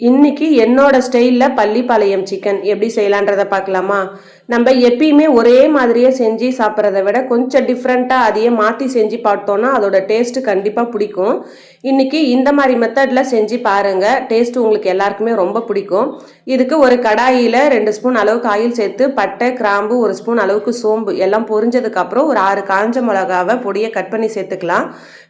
இன்னைக்கு என்னோட ஸ்டைல்ல பள்ளிப்பாளையம் சிக்கன் எப்படி செய்யலான்றத பார்க்கலாமா? நம்ம எப்பயுமே ஒரே மாதிரியே செஞ்சு சாப்பிட்றத விட கொஞ்சம் டிஃப்ரெண்ட்டாக அதையே மாற்றி செஞ்சு பார்த்தோன்னா அதோட டேஸ்ட்டு கண்டிப்பாக பிடிக்கும். இன்னைக்கு இந்த மாதிரி மெத்தடில் செஞ்சு பாருங்க, டேஸ்ட் உங்களுக்கு எல்லாருக்குமே ரொம்ப பிடிக்கும். இதுக்கு ஒரு கடாயில் 2 ஸ்பூன் அளவுக்கு ஆயில் சேர்த்து பட்டை, கிராம்பு, 1 ஸ்பூன் அளவுக்கு சோம்பு எல்லாம் பொரிஞ்சதுக்கப்புறம் ஒரு 6 காஞ்ச மிளகாவை பொடியை கட் பண்ணி சேர்த்துக்கலாம்.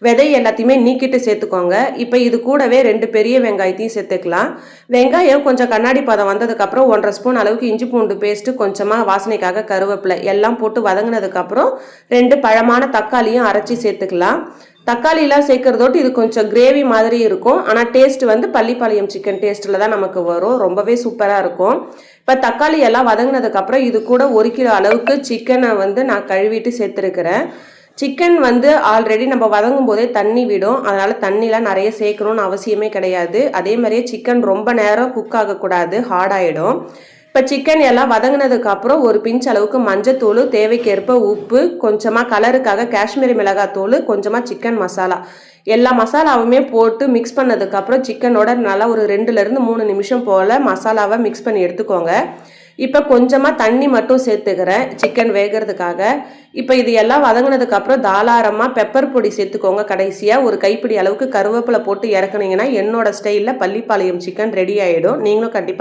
விதை எல்லாத்தையுமே நீக்கிட்டு சேர்த்துக்கோங்க. இப்போ இது கூடவே 2 பெரிய வெங்காயத்தையும் சேர்த்துக்கலாம். வெங்காயம் கொஞ்சம் கண்ணாடி பதம் வந்ததுக்கப்புறம் 1.5 ஸ்பூன் அளவுக்கு இஞ்சி பூண்டு பேஸ்ட்டு, கொஞ்சமாக வாசனைக்காக கருவேப்பிலை எல்லாம் போட்டு வதங்கினதுக்கப்புறம் 2 பழமான தக்காளியும் அரைச்சி சேர்த்துக்கலாம். தக்காளிலாம் சேர்க்கறதோட்டு இது கொஞ்சம் கிரேவி மாதிரி இருக்கும். ஆனால் டேஸ்ட் வந்து பள்ளிப்பாளையம் சிக்கன் டேஸ்ட்டில் தான் நமக்கு வரும். ரொம்பவே சூப்பராக இருக்கும். இப்போ தக்காளி எல்லாம் வதங்கினதுக்கப்புறம் இது கூட 1 கிலோ அளவுக்கு சிக்கனை வந்து நான் கழுவிட்டு சேர்த்துருக்கிறேன். சிக்கன் வந்து ஆல்ரெடி நம்ம வதங்கும் போதே தண்ணி விடும். அதனால் தண்ணிலாம் நிறைய சேர்க்கணும்னு அவசியமே கிடையாது. அதே மாதிரியே சிக்கன் ரொம்ப நேரம் குக் ஆகக்கூடாது, ஹார்ட் ஆகிடும். இப்போ சிக்கன் எல்லாம் வதங்கினதுக்கப்புறம் ஒரு பிஞ்ச் அளவுக்கு மஞ்சத்தூள், தேவைக்கேற்ப உப்பு, கொஞ்சமாக கலருக்காக காஷ்மீரி மிளகாத்தூள், கொஞ்சமாக சிக்கன் மசாலா எல்லா மசாலாவுமே போட்டு மிக்ஸ் பண்ணதுக்கப்புறம் சிக்கனோட நல்லா ஒரு 2லேருந்து 3 நிமிஷம் போல் மசாலாவை மிக்ஸ் பண்ணி எடுத்துக்கோங்க. இப்போ கொஞ்சமாக தண்ணி மட்டும் சேர்த்துக்கிறேன் சிக்கன் வேகிறதுக்காக. இப்போ இது எல்லாம் வதங்கினதுக்கப்புறம் தாராளமாக பெப்பர் பொடி சேர்த்துக்கோங்க. கடைசியாக ஒரு கைப்பிடி அளவுக்கு கருவேப்பிலை போட்டு இறக்குனீங்கன்னா என்னோட ஸ்டைலில் பள்ளிப்பாளையம் சிக்கன் ரெடி ஆகிடும். நீங்களும் கண்டிப்பாக